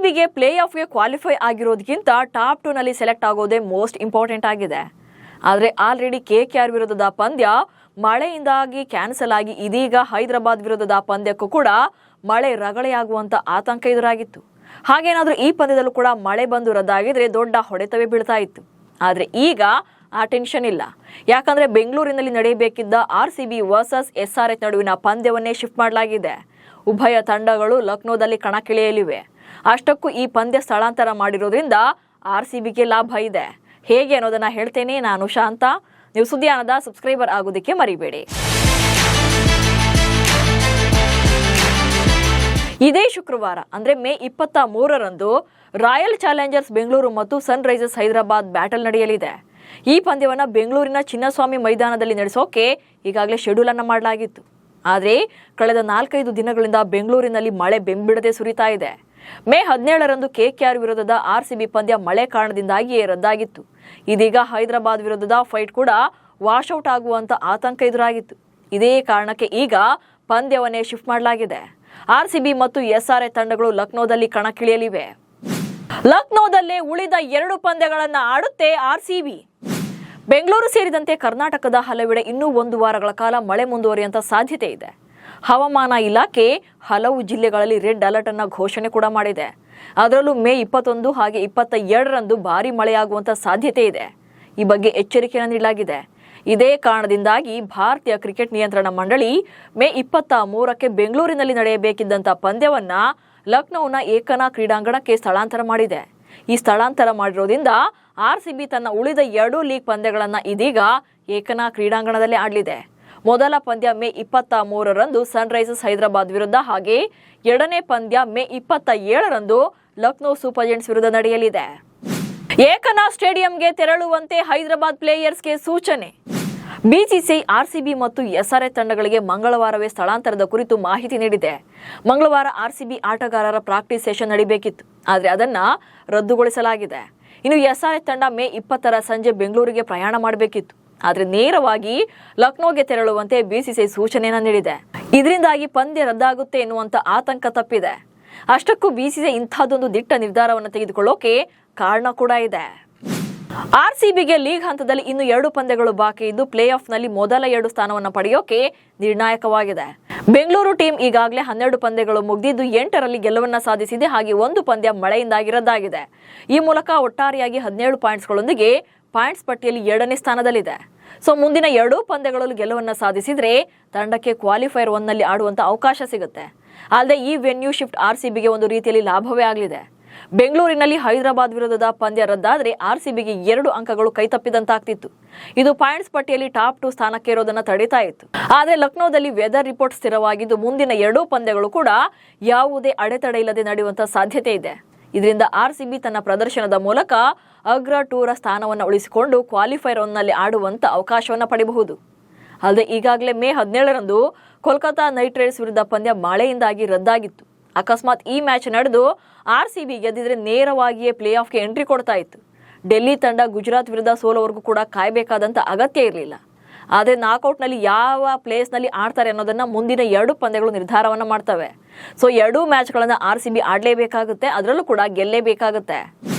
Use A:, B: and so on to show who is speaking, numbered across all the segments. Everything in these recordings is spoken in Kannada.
A: ಆರ್ಸಿಬಿಗೆ ಪ್ಲೇ ಆಫ್ಗೆ ಕ್ವಾಲಿಫೈ ಆಗಿರೋದಕ್ಕಿಂತ ಟಾಪ್ 2 ನಲ್ಲಿ ಸೆಲೆಕ್ಟ್ ಆಗೋದೇ ಮೋಸ್ಟ್ ಇಂಪಾರ್ಟೆಂಟ್ ಆಗಿದೆ. ಆದರೆ ಆಲ್ರೆಡಿ ಕೆಕೆಆರ್ ವಿರುದ್ಧದ ಪಂದ್ಯ ಮಳೆಯಿಂದಾಗಿ ಕ್ಯಾನ್ಸಲ್ ಆಗಿ ಇದೀಗ ಹೈದರಾಬಾದ್ ವಿರುದ್ಧದ ಪಂದ್ಯಕ್ಕೂ ಕೂಡ ಮಳೆ ರಗಳೆಯಾಗುವಂತ ಆತಂಕ ಎದುರಾಗಿತ್ತು. ಹಾಗೇನಾದ್ರೂ ಈ ಪಂದ್ಯದಲ್ಲೂ ಕೂಡ ಮಳೆ ಬಂದು ರದ್ದಾಗಿದ್ರೆ ದೊಡ್ಡ ಹೊಡೆತವೇ ಬೀಳ್ತಾ ಇತ್ತು. ಆದರೆ ಈಗ ಆ ಟೆನ್ಷನ್ ಇಲ್ಲ. ಯಾಕಂದ್ರೆ ಬೆಂಗಳೂರಿನಲ್ಲಿ ನಡೆಯಬೇಕಿದ್ದ ಆರ್ಸಿಬಿ ವರ್ಸಸ್ ಎಸ್ಆರ್ಎಚ್ ನಡುವಿನ ಪಂದ್ಯವನ್ನೇ ಶಿಫ್ಟ್ ಮಾಡಲಾಗಿದೆ. ಉಭಯ ತಂಡಗಳು ಲಕ್ನೋದಲ್ಲಿ ಕಣಕ್ಕಿಳಿಯಲಿವೆ. ಅಷ್ಟಕ್ಕೂ ಈ ಪಂದ್ಯ ಸ್ಥಳಾಂತರ ಮಾಡಿರೋದ್ರಿಂದ ಆರ್ಸಿಬಿಗೆ ಲಾಭ ಇದೆ. ಹೇಗೆ ಅನ್ನೋದನ್ನ ಹೇಳ್ತೇನೆ. ನಾನು ಶಾಂತ. ನೀವು ಸುದ್ದಿಯಾನದ ಸಬ್ಸ್ಕ್ರೈಬರ್ ಆಗೋದಕ್ಕೆ ಮರಿಬೇಡಿ. ಇದೇ ಶುಕ್ರವಾರ ಅಂದ್ರೆ ಮೇ 23ರಂದು ರಾಯಲ್ ಚಾಲೆಂಜರ್ಸ್ ಬೆಂಗಳೂರು ಮತ್ತು ಸನ್ ರೈಸರ್ಸ್ ಹೈದರಾಬಾದ್ ಬ್ಯಾಟಲ್ ನಡೆಯಲಿದೆ. ಈ ಪಂದ್ಯವನ್ನ ಬೆಂಗಳೂರಿನ ಚಿನ್ನಸ್ವಾಮಿ ಮೈದಾನದಲ್ಲಿ ನಡೆಸೋಕೆ ಈಗಾಗಲೇ ಶೆಡ್ಯೂಲ್ ಅನ್ನ ಮಾಡಲಾಗಿತ್ತು. ಆದರೆ ಕಳೆದ 4-5 ದಿನಗಳಿಂದ ಬೆಂಗಳೂರಿನಲ್ಲಿ ಮಳೆ ಬೆಂಬಿಡದೆ ಸುರಿತಾ ಇದೆ. ಮೇ 17ರಂದು ಕೆಕೆಆರ್ ವಿರುದ್ಧದ ಆರ್ಸಿಬಿ ಪಂದ್ಯ ಮಳೆ ಕಾರಣದಿಂದಾಗಿಯೇ ರದ್ದಾಗಿತ್ತು. ಇದೀಗ ಹೈದರಾಬಾದ್ ವಿರುದ್ಧದ ಫೈಟ್ ಕೂಡ ವಾಶ್ಔಟ್ ಆಗುವಂತ ಆತಂಕ ಎದುರಾಗಿತ್ತು. ಇದೇ ಕಾರಣಕ್ಕೆ ಈಗ ಪಂದ್ಯವನ್ನೇ ಶಿಫ್ಟ್ ಮಾಡಲಾಗಿದೆ. ಆರ್ಸಿಬಿ ಮತ್ತು ಎಸ್ಆರ್ಎಚ್ ತಂಡಗಳು ಲಕ್ನೋದಲ್ಲಿ ಕಣಕ್ಕಿಳಿಯಲಿವೆ. ಲಕ್ನೋದಲ್ಲೇ ಉಳಿದ 2 ಪಂದ್ಯಗಳನ್ನು ಆಡುತ್ತೆ ಆರ್ಸಿಬಿ. ಬೆಂಗಳೂರು ಸೇರಿದಂತೆ ಕರ್ನಾಟಕದ ಹಲವೆಡೆ ಇನ್ನೂ 1 ವಾರಗಳ ಕಾಲ ಮಳೆ ಮುಂದುವರಿಯುವಂತ ಸಾಧ್ಯತೆ ಇದೆ. ಹವಾಮಾನ ಇಲಾಖೆ ಹಲವು ಜಿಲ್ಲೆಗಳಲ್ಲಿ ರೆಡ್ ಅಲರ್ಟ್ ಅನ್ನ ಘೋಷಣೆ ಕೂಡ ಮಾಡಿದೆ. ಅದರಲ್ಲೂ ಮೇ 21 ಹಾಗೆ 22ರಂದು ಭಾರಿ ಮಳೆಯಾಗುವಂತ ಸಾಧ್ಯತೆ ಇದೆ. ಈ ಬಗ್ಗೆ ಎಚ್ಚರಿಕೆಯನ್ನು ನೀಡಲಾಗಿದೆ. ಇದೇ ಕಾರಣದಿಂದಾಗಿ ಭಾರತೀಯ ಕ್ರಿಕೆಟ್ ನಿಯಂತ್ರಣ ಮಂಡಳಿ ಮೇ 23ಕ್ಕೆ ಬೆಂಗಳೂರಿನಲ್ಲಿ ನಡೆಯಬೇಕಿದ್ದಂತ ಪಂದ್ಯವನ್ನ ಲಕ್ನೋನ ಏಕನಾ ಕ್ರೀಡಾಂಗಣಕ್ಕೆ ಸ್ಥಳಾಂತರ ಮಾಡಿದೆ. ಈ ಸ್ಥಳಾಂತರ ಮಾಡಿರೋದ್ರಿಂದ ಆರ್ಸಿಬಿ ತನ್ನ ಉಳಿದ 2 ಲೀಗ್ ಪಂದ್ಯಗಳನ್ನ ಇದೀಗ ಏಕನಾ ಕ್ರೀಡಾಂಗಣದಲ್ಲೇ ಆಡಲಿದೆ. ಮೊದಲ ಪಂದ್ಯ ಮೇ 23ರಂದು ಸನ್ ರೈಸರ್ಸ್ ಹೈದರಾಬಾದ್ ವಿರುದ್ಧ ಹಾಗೆ 2ನೇ ಪಂದ್ಯ ಮೇ 27ರಂದು ಲಕ್ನೋ ಸೂಪರ್ ಜೈಂಟ್ಸ್ ವಿರುದ್ಧ ನಡೆಯಲಿದೆ. ಏಕನಾ ಸ್ಟೇಡಿಯಂಗೆ ತೆರಳುವಂತೆ ಹೈದರಾಬಾದ್ ಪ್ಲೇಯರ್ಸ್ಗೆ ಸೂಚನೆ. ಬಿಸಿಸಿಐ ಆರ್ಸಿಬಿ ಮತ್ತು ಎಸ್ಆರ್ಎಚ್ ತಂಡಗಳಿಗೆ ಮಂಗಳವಾರವೇ ಸ್ಥಳಾಂತರದ ಕುರಿತು ಮಾಹಿತಿ ನೀಡಿದೆ. ಮಂಗಳವಾರ ಆರ್ಸಿಬಿ ಆಟಗಾರರ ಪ್ರಾಕ್ಟೀಸ್ ಸೆಷನ್ ನಡೆಯಬೇಕಿತ್ತು, ಆದರೆ ಅದನ್ನ ರದ್ದುಗೊಳಿಸಲಾಗಿದೆ. ಇನ್ನು ಎಸ್ಆರ್ಎಚ್ ತಂಡ ಮೇ 20ರ ಸಂಜೆ ಬೆಂಗಳೂರಿಗೆ ಪ್ರಯಾಣ ಮಾಡಬೇಕಿತ್ತು, ಆದರೆ ನೇರವಾಗಿ ಲಕ್ನೋಗೆ ತೆರಳುವಂತೆ ಬಿಸಿಸಿಐ ಸೂಚನೆಯನ್ನ ನೀಡಿದೆ. ಇದರಿಂದಾಗಿ ಪಂದ್ಯ ರದ್ದಾಗುತ್ತೆ ಎನ್ನುವಂತ ಆತಂಕ ತಪ್ಪಿದೆ. ಅಷ್ಟಕ್ಕೂ ಬಿಸಿಸಿಐ ಇಂಥದ್ದೊಂದು ದಿಟ್ಟ ನಿರ್ಧಾರವನ್ನು ತೆಗೆದುಕೊಳ್ಳೋಕೆ ಕಾರಣ ಕೂಡ ಇದೆ. ಆರ್ಸಿಬಿಗೆ ಲೀಗ್ ಹಂತದಲ್ಲಿ ಇನ್ನು 2 ಪಂದ್ಯಗಳು ಬಾಕಿ ಇದ್ದು ಪ್ಲೇ ಆಫ್ ನಲ್ಲಿ ಮೊದಲ 2 ಸ್ಥಾನವನ್ನು ಪಡೆಯೋಕೆ ನಿರ್ಣಾಯಕವಾಗಿದೆ. ಬೆಂಗಳೂರು ಟೀಮ್ ಈಗಾಗಲೇ 12 ಪಂದ್ಯಗಳು ಮುಗಿದಿದ್ದು 8ರಲ್ಲಿ ಗೆಲುವನ್ನ ಸಾಧಿಸಿದೆ. ಹಾಗೆ 1 ಪಂದ್ಯ ಮಳೆಯಿಂದಾಗಿ ರದ್ದಾಗಿದೆ. ಈ ಮೂಲಕ ಒಟ್ಟಾರೆಯಾಗಿ 17 ಪಾಯಿಂಟ್ಸ್ಗಳೊಂದಿಗೆ ಪಾಯಿಂಟ್ಸ್ ಪಟ್ಟಿಯಲ್ಲಿ 2ನೇ ಸ್ಥಾನದಲ್ಲಿದೆ. ಸೊ ಮುಂದಿನ 2 ಪಂದ್ಯಗಳಲ್ಲೂ ಗೆಲುವನ್ನ ಸಾಧಿಸಿದ್ರೆ ತಂಡಕ್ಕೆ ಕ್ವಾಲಿಫೈಯರ್ 1 ನಲ್ಲಿ ಆಡುವಂತ ಅವಕಾಶ ಸಿಗುತ್ತೆ. ಅಲ್ಲದೆ ಈ ವೆನ್ಯೂ ಶಿಫ್ಟ್ ಆರ್ಸಿಬಿಗೆ ಒಂದು ರೀತಿಯಲ್ಲಿ ಲಾಭವೇ ಆಗಲಿದೆ. ಬೆಂಗಳೂರಿನಲ್ಲಿ ಹೈದರಾಬಾದ್ ವಿರುದ್ಧದ ಪಂದ್ಯ ರದ್ದಾದರೆ ಆರ್ಸಿಬಿಗೆ 2 ಅಂಕಗಳು ಕೈತಪ್ಪಿದಂತಾಗ್ತಿತ್ತು. ಇದು ಪಾಯಿಂಟ್ಸ್ ಪಟ್ಟಿಯಲ್ಲಿ ಟಾಪ್ 2 ಸ್ಥಾನಕ್ಕೆ ಇರೋದನ್ನ ತಡೀತಾ ಇತ್ತು. ಆದರೆ ಲಕ್ನೋದಲ್ಲಿ ವೆದರ್ ರಿಪೋರ್ಟ್ ಸ್ಥಿರವಾಗಿದ್ದು ಮುಂದಿನ 2 ಪಂದ್ಯಗಳು ಕೂಡ ಯಾವುದೇ ಅಡೆತಡೆ ಇಲ್ಲದೆ ನಡೆಯುವಂತ ಸಾಧ್ಯತೆ ಇದೆ. ಇದರಿಂದ ಆರ್ಸಿಬಿ ತನ್ನ ಪ್ರದರ್ಶನದ ಮೂಲಕ ಅಗ್ರ 2ರ ಸ್ಥಾನವನ್ನು ಉಳಿಸಿಕೊಂಡು ಕ್ವಾಲಿಫೈಯರ್ 1 ನಲ್ಲಿ ಆಡುವಂತ ಅವಕಾಶವನ್ನು ಪಡೆಯಬಹುದು. ಅಲ್ಲದೆ ಈಗಾಗಲೇ ಮೇ 17ರಂದು ಕೋಲ್ಕತಾ ನೈಟ್ ರೈಡರ್ಸ್ ವಿರುದ್ಧ ಪಂದ್ಯ ಮಳೆಯಿಂದಾಗಿ ರದ್ದಾಗಿತ್ತು. ಅಕಸ್ಮಾತ್ ಈ ಮ್ಯಾಚ್ ನಡೆದು ಆರ್ಸಿಬಿ ಗೆದ್ದಿದ್ರೆ ನೇರವಾಗಿಯೇ ಪ್ಲೇ ಆಫ್ಗೆ ಎಂಟ್ರಿ ಕೊಡ್ತಾ ಇತ್ತು. ಡೆಲ್ಲಿ ತಂಡ ಗುಜರಾತ್ ವಿರುದ್ಧ ಸೋಲೋವರೆಗೂ ಕೂಡ ಕಾಯಬೇಕಾದಂತ ಅಗತ್ಯ ಇರಲಿಲ್ಲ. ಆದರೆ ನಾಕ್ಔಟ್ನಲ್ಲಿ ಯಾವ ಪ್ಲೇಸ್ನಲ್ಲಿ ಆಡ್ತಾರೆ ಅನ್ನೋದನ್ನ ಮುಂದಿನ 2 ಪಂದ್ಯಗಳು ನಿರ್ಧಾರವನ್ನ ಮಾಡ್ತವೆ. ಸೊ 2 ಮ್ಯಾಚ್ಗಳನ್ನ ಆರ್ಸಿಬಿ ಆಡಲೇಬೇಕಾಗುತ್ತೆ, ಅದರಲ್ಲೂ ಕೂಡ ಗೆಲ್ಲೇಬೇಕಾಗುತ್ತೆ.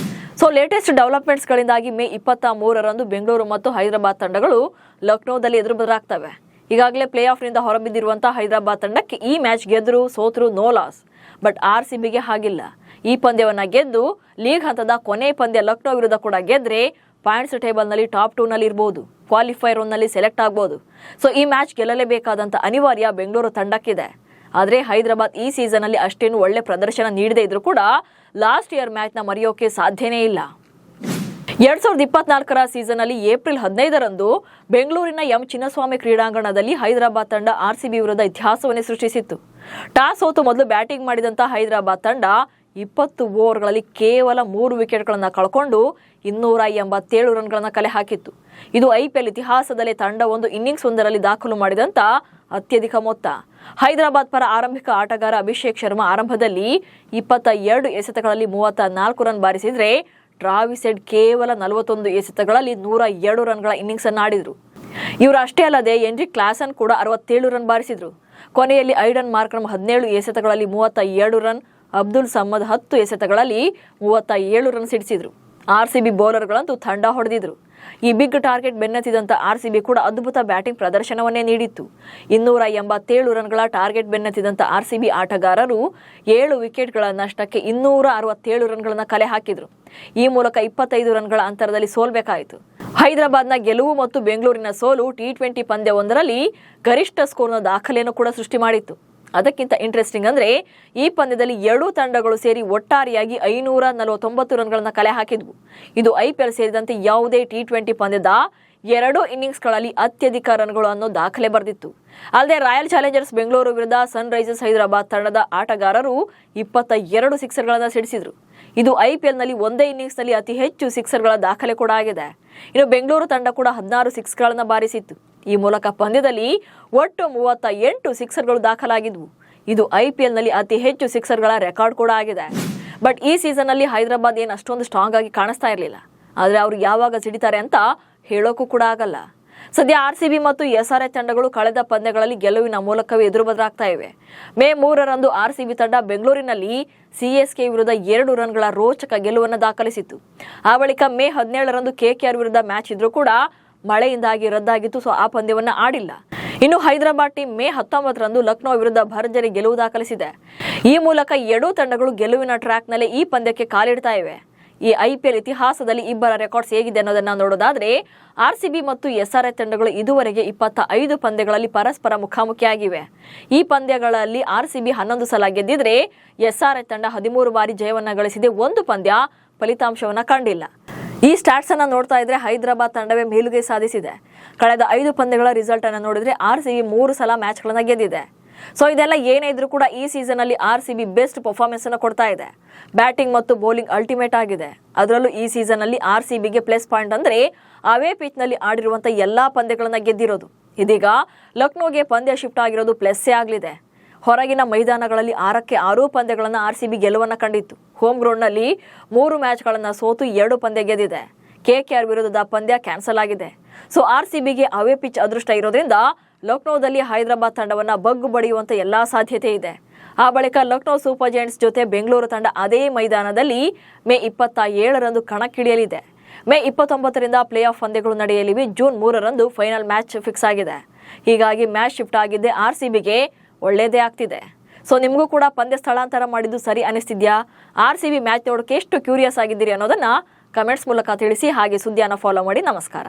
A: ಸೊ ಲೇಟೆಸ್ಟ್ ಡೆವಲಪ್ಮೆಂಟ್ಸ್ಗಳಿಂದಾಗಿ ಮೇ 23ರಂದು ಬೆಂಗಳೂರು ಮತ್ತು ಹೈದರಾಬಾದ್ ತಂಡಗಳು ಲಕ್ನೋದಲ್ಲಿ ಎದುರು ಬದಲಾಗ್ತವೆ. ಈಗಾಗಲೇ ಪ್ಲೇ ಆಫ್ನಿಂದ ಹೊರಬಿದ್ದಿರುವಂತಹ ಹೈದರಾಬಾದ್ ತಂಡಕ್ಕೆ ಈ ಮ್ಯಾಚ್ ಗೆದ್ರು ಸೋತ್ರು ನೋ ಲಾಸ್. ಬಟ್ ಆರ್ಸಿಬಿಗೆ ಹಾಗಿಲ್ಲ. ಈ ಪಂದ್ಯವನ್ನ ಗೆದ್ದು ಲೀಗ್ ಹಂತದ ಕೊನೆ ಪಂದ್ಯ ಲಕ್ನೋ ವಿರುದ್ಧ ಕೂಡ ಗೆದ್ರೆ ಪಾಯಿಂಟ್ಸ್ ಟೇಬಲ್ ನಲ್ಲಿ ಟಾಪ್ 2 ನಲ್ಲಿ ಇರಬಹುದು, ಕ್ವಾಲಿಫೈಯರ್ 1 ನಲ್ಲಿ ಸೆಲೆಕ್ಟ್ ಆಗಬಹುದು. ಸೊ ಈ ಮ್ಯಾಚ್ ಗೆಲ್ಲಲೇಬೇಕಾದಂತ ಅನಿವಾರ್ಯ ಬೆಂಗಳೂರು ತಂಡಕ್ಕಿದೆ. ಆದರೆ ಹೈದರಾಬಾದ್ ಈ ಸೀಸನ್ ಅಲ್ಲಿ ಅಷ್ಟೇನು ಒಳ್ಳೆ ಪ್ರದರ್ಶನ ನೀಡದೇ ಇದ್ರೂ ಕೂಡ ಲಾಸ್ಟ್ ಇಯರ್ ಮ್ಯಾಚ್ ನ ಮರೆಯೋಕೆ ಸಾಧ್ಯನೇ ಇಲ್ಲ. 2024ರ ಸೀಸನ್ ಅಲ್ಲಿ ಏಪ್ರಿಲ್ 15ರಂದು ಬೆಂಗಳೂರಿನ ಎಂ ಚಿನ್ನಸ್ವಾಮಿ ಕ್ರೀಡಾಂಗಣದಲ್ಲಿ ಹೈದರಾಬಾದ್ ತಂಡ ಆರ್ಸಿಬಿ ವಿರುದ್ಧ ಇತಿಹಾಸವನ್ನೇ ಸೃಷ್ಟಿಸಿತ್ತು. ಟಾಸ್ ಸೋತು ಮೊದಲು ಬ್ಯಾಟಿಂಗ್ ಮಾಡಿದಂತ ಹೈದರಾಬಾದ್ ತಂಡ 20 ಓವರ್ಗಳಲ್ಲಿ ಕೇವಲ 3 ವಿಕೆಟ್ಗಳನ್ನು ಕಳ್ಕೊಂಡು 287 ರನ್ಗಳನ್ನು ಕಲೆ ಹಾಕಿತ್ತು. ಇದು ಐಪಿಎಲ್ ಇತಿಹಾಸದಲ್ಲೇ ತಂಡ ಒಂದು ಇನ್ನಿಂಗ್ಸ್ ಒಂದರಲ್ಲಿ ದಾಖಲು ಮಾಡಿದಂತ ಅತ್ಯಧಿಕ ಮೊತ್ತ. ಹೈದರಾಬಾದ್ ಪರ ಆರಂಭಿಕ ಆಟಗಾರ ಅಭಿಷೇಕ್ ಶರ್ಮಾ ಆರಂಭದಲ್ಲಿ 22 ಎಸೆತಗಳಲ್ಲಿ 34 ರನ್ ಬಾರಿಸಿದ್ರೆ ಟ್ರಾವಿಸ್ ಹೆಡ್ ಕೇವಲ 41 ಎಸೆತಗಳಲ್ಲಿ 102 ರನ್ಗಳ ಇನ್ನಿಂಗ್ಸ್ ಅನ್ನು ಆಡಿದ್ರು. ಇವರು ಅಷ್ಟೇ ಅಲ್ಲದೆ ಎಂಡ್ರಿಕ್ ಕ್ಲಾಸನ್ ಕೂಡ 67 ರನ್ ಬಾರಿಸಿದ್ರು. ಕೊನೆಯಲ್ಲಿ ಐಡನ್ ಮಾರ್ಕ್ರಮ್ 17 ಎಸೆತಗಳಲ್ಲಿ 32 ರನ್, ಅಬ್ದುಲ್ ಸಮದ್ 10 ಎಸೆತಗಳಲ್ಲಿ 37 ರನ್ ಸಿಡಿಸಿದ್ರು. RCB ಬೌಲರ್ಗಳಂತೂ ತಂಡ ಹೊಡೆದಿದ್ರು. ಈ ಬಿಗ್ ಟಾರ್ಗೆಟ್ ಬೆನ್ನತ್ತಿದಂತ RCB ಕೂಡ ಅದ್ಭುತ ಬ್ಯಾಟಿಂಗ್ ಪ್ರದರ್ಶನವನ್ನೇ ನೀಡಿತ್ತು. 287 ರನ್ಗಳ ಟಾರ್ಗೆಟ್ ಬೆನ್ನತ್ತಿದಂತ RCB ಆಟಗಾರರು 7 ವಿಕೆಟ್ಗಳ ನಷ್ಟಕ್ಕೆ 267 ರನ್ಗಳನ್ನ ಕಲೆ ಹಾಕಿದ್ರು. ಈ ಮೂಲಕ 25 ರನ್ಗಳ ಅಂತರದಲ್ಲಿ ಸೋಲ್ಬೇಕಾಯಿತು. ಹೈದರಾಬಾದ್ನ ಗೆಲುವು ಮತ್ತು ಬೆಂಗಳೂರಿನ ಸೋಲು T20 ಪಂದ್ಯವೊಂದರಲ್ಲಿ ಗರಿಷ್ಠ ಸ್ಕೋರ್ನ ದಾಖಲೆಯನ್ನು ಕೂಡ ಸೃಷ್ಟಿ ಮಾಡಿತ್ತು. ಅದಕ್ಕಿಂತ ಇಂಟ್ರೆಸ್ಟಿಂಗ್ ಅಂದ್ರೆ ಈ ಪಂದ್ಯದಲ್ಲಿ ಎರಡೂ ತಂಡಗಳು ಸೇರಿ ಒಟ್ಟಾರೆಯಾಗಿ 549 ರನ್ಗಳನ್ನ ಕಲೆ ಹಾಕಿದ್ವು. ಇದು IPL ಸೇರಿದಂತೆ ಯಾವುದೇ T20 ಪಂದ್ಯದ 2 ಇನ್ನಿಂಗ್ಸ್ಗಳಲ್ಲಿ ಅತ್ಯಧಿಕ ರನ್ಗಳು ಅನ್ನೋ ದಾಖಲೆ ಬರೆದಿತ್ತು. ಅಲ್ಲದೆ ರಾಯಲ್ ಚಾಲೆಂಜರ್ಸ್ ಬೆಂಗಳೂರು ವಿರುದ್ಧ ಸನ್ ರೈಸರ್ಸ್ ಹೈದರಾಬಾದ್ ತಂಡದ ಆಟಗಾರರು 22 ಸಿಕ್ಸರ್ಗಳನ್ನ ಸಿಡಿಸಿದ್ರು. ಇದು IPLನಲ್ಲಿ ಒಂದೇ ಇನ್ನಿಂಗ್ಸ್ನಲ್ಲಿ ಅತಿ ಹೆಚ್ಚು ಸಿಕ್ಸರ್ಗಳ ದಾಖಲೆ ಕೂಡ ಆಗಿದೆ. ಇನ್ನು ಬೆಂಗಳೂರು ತಂಡ ಕೂಡ 16 ಸಿಕ್ಸ್ಗಳನ್ನ ಬಾರಿಸಿತ್ತು. ಈ ಮೂಲಕ ಪಂದ್ಯದಲ್ಲಿ ಒಟ್ಟು 38 ಸಿಕ್ಸರ್ಗಳು ದಾಖಲಾಗಿದ್ವು. ಇದು IPLನಲ್ಲಿ ಅತಿ ಹೆಚ್ಚು ಸಿಕ್ಸರ್ಗಳ ರೆಕಾರ್ಡ್ ಕೂಡ ಆಗಿದೆ. ಬಟ್ ಈ ಸೀಸನ್ ಅಲ್ಲಿ ಹೈದರಾಬಾದ್ ಏನು ಅಷ್ಟೊಂದು ಸ್ಟ್ರಾಂಗ್ ಆಗಿ ಕಾಣಿಸ್ತಾ ಇರಲಿಲ್ಲ. ಆದರೆ ಅವರು ಯಾವಾಗ ಸಿಡಿತಾರೆ ಅಂತ ಹೇಳೋಕ್ಕೂ ಕೂಡ ಆಗಲ್ಲ. ಸದ್ಯ RCB ಮತ್ತು SRH ತಂಡಗಳು ಕಳೆದ ಪಂದ್ಯಗಳಲ್ಲಿ ಗೆಲುವಿನ ಮೂಲಕವೇ ಎದುರು ಬದಲಾಗ್ತಾ ಇವೆ. ಮೇ 3ರಂದು RCB ತಂಡ ಬೆಂಗಳೂರಿನಲ್ಲಿ CSK ವಿರುದ್ಧ 2 ರನ್ಗಳ ರೋಚಕ ಗೆಲುವನ್ನು ದಾಖಲಿಸಿತ್ತು. ಆ ಬಳಿಕ ಮೇ 17ರಂದು KKR ವಿರುದ್ಧ ಮ್ಯಾಚ್ ಇದ್ರೂ ಕೂಡ ಮಳೆಯಿಂದಾಗಿ ರದ್ದಾಗಿತ್ತು. ಸೊ ಆ ಪಂದ್ಯವನ್ನ ಆಡಿಲ್ಲ. ಇನ್ನು ಹೈದರಾಬಾದ್ ಟೀಮ್ ಮೇ 19ರಂದು ಲಕ್ನೋ ವಿರುದ್ಧ ಭರ್ಜರಿ ಗೆಲುವು ದಾಖಲಿಸಿದೆ. ಈ ಮೂಲಕ ಎರಡೂ ತಂಡಗಳು ಗೆಲುವಿನ ಟ್ರ್ಯಾಕ್ನಲ್ಲೇ ಈ ಪಂದ್ಯಕ್ಕೆ ಕಾಲಿಡ್ತಾ ಇವೆ. ಈ IPL ಇತಿಹಾಸದಲ್ಲಿ ಇಬ್ಬರ ರೆಕಾರ್ಡ್ಸ್ ಹೇಗಿದೆ ಅನ್ನೋದನ್ನ ನೋಡೋದಾದ್ರೆ RCB ಮತ್ತು SRH ತಂಡಗಳು ಇದುವರೆಗೆ 25 ಪಂದ್ಯಗಳಲ್ಲಿ ಪರಸ್ಪರ ಮುಖಾಮುಖಿಯಾಗಿವೆ. ಈ ಪಂದ್ಯಗಳಲ್ಲಿ RCB 11 ಸಲ ಗೆದ್ದಿದ್ರೆ SRH ತಂಡ 13 ಬಾರಿ ಜಯವನ್ನ ಗಳಿಸಿದೆ. ಒಂದು ಪಂದ್ಯ ಫಲಿತಾಂಶವನ್ನ ಕಂಡಿಲ್ಲ. ಈ ಸ್ಟಾಟ್ಸ್ ಅನ್ನ ನೋಡ್ತಾ ಇದ್ರೆ ಹೈದರಾಬಾದ್ ತಂಡವೇ ಮೇಲುಗೈ ಸಾಧಿಸಿದೆ. ಕಳೆದ 5 ಪಂದ್ಯಗಳ ರಿಸಲ್ಟ್ ಅನ್ನ ನೋಡಿದ್ರೆ RCB 3 ಸಲ ಮ್ಯಾಚ್ ಗಳನ್ನ ಗೆದ್ದಿದೆ. ಸೊ ಇದೆಲ್ಲ ಏನೇ ಇದ್ರೂ ಕೂಡ ಈ ಸೀಸನ್ ಅಲ್ಲಿ RCB ಬೆಸ್ಟ್ ಪರ್ಫಾರ್ಮೆನ್ಸ್ ಅನ್ನು ಕೊಡ್ತಾ ಇದೆ. ಬ್ಯಾಟಿಂಗ್ ಮತ್ತು ಬೌಲಿಂಗ್ ಅಲ್ಟಿಮೇಟ್ ಆಗಿದೆ. ಅದರಲ್ಲೂ ಈ ಸೀಸನ್ ಅಲ್ಲಿ RCBಗೆ ಪ್ಲಸ್ ಪಾಯಿಂಟ್ ಅಂದ್ರೆ ಅವೇ ಪಿಚ್ ನಲ್ಲಿ ಆಡಿರುವಂತ ಎಲ್ಲಾ ಪಂದ್ಯಗಳನ್ನ ಗೆದ್ದಿರೋದು. ಇದೀಗ ಲಕ್ನೋಗೆ ಪಂದ್ಯ ಶಿಫ್ಟ್ ಆಗಿರೋದು ಪ್ಲಸ್ಸೇ ಆಗಲಿದೆ. ಹೊರಗಿನ ಮೈದಾನಗಳಲ್ಲಿ 6ಕ್ಕೆ 6 ಪಂದ್ಯಗಳನ್ನ RCB ಗೆಲುವನ್ನ ಕಂಡಿತ್ತು. ಹೋಮ್ ಗ್ರೌಂಡ್ ನಲ್ಲಿ 3 ಮ್ಯಾಚ್ಗಳನ್ನ ಸೋತು 2 ಪಂದ್ಯ ಗೆದ್ದಿದೆ. KKR ವಿರುದ್ಧದ ಪಂದ್ಯ ಕ್ಯಾನ್ಸಲ್ ಆಗಿದೆ. ಸೊ RCBಗೆ ಅವೇ ಪಿಚ್ ಅದೃಷ್ಟ ಇರೋದ್ರಿಂದ ಲಕ್ನೋದಲ್ಲಿ ಹೈದರಾಬಾದ್ ತಂಡವನ್ನ ಬಗ್ಗು ಬಡಿಯುವಂತ ಎಲ್ಲಾ ಸಾಧ್ಯತೆ ಇದೆ. ಆ ಬಳಿಕ ಲಕ್ನೋ ಸೂಪರ್ ಜೈಂಟ್ಸ್ ಜೊತೆ ಬೆಂಗಳೂರು ತಂಡ ಅದೇ ಮೈದಾನದಲ್ಲಿ ಮೇ 27ರಂದು ಕಣಕ್ಕಿಳಿಯಲಿದೆ. ಮೇ 29ರಿಂದ ಪ್ಲೇ ಆಫ್ ಪಂದ್ಯಗಳು ನಡೆಯಲಿವೆ. ಜೂನ್ 3ರಂದು ಫೈನಲ್ ಮ್ಯಾಚ್ ಫಿಕ್ಸ್ ಆಗಿದೆ. ಹೀಗಾಗಿ ಮ್ಯಾಚ್ ಶಿಫ್ಟ್ ಆಗಿದ್ದೆ RCBಗೆ ಒಳ್ಳೇದೇ ಆಗ್ತಿದೆ. ಸೊ ನಿಮಗೂ ಕೂಡ ಪಂದ್ಯ ಸ್ಥಳಾಂತರ ಮಾಡಿದ್ದು ಸರಿ ಅನಿಸ್ತಿದ್ಯಾ? RCB ಮ್ಯಾಚ್ ನೋಡೋಕೆ ಎಷ್ಟು ಕ್ಯೂರಿಯಸ್ ಆಗಿದ್ದೀರಿ ಅನ್ನೋದನ್ನ ಕಮೆಂಟ್ಸ್ ಮೂಲಕ ತಿಳಿಸಿ. ಹಾಗೆ ಸುದ್ದಿಯನ್ನು ಫಾಲೋ ಮಾಡಿ. ನಮಸ್ಕಾರ.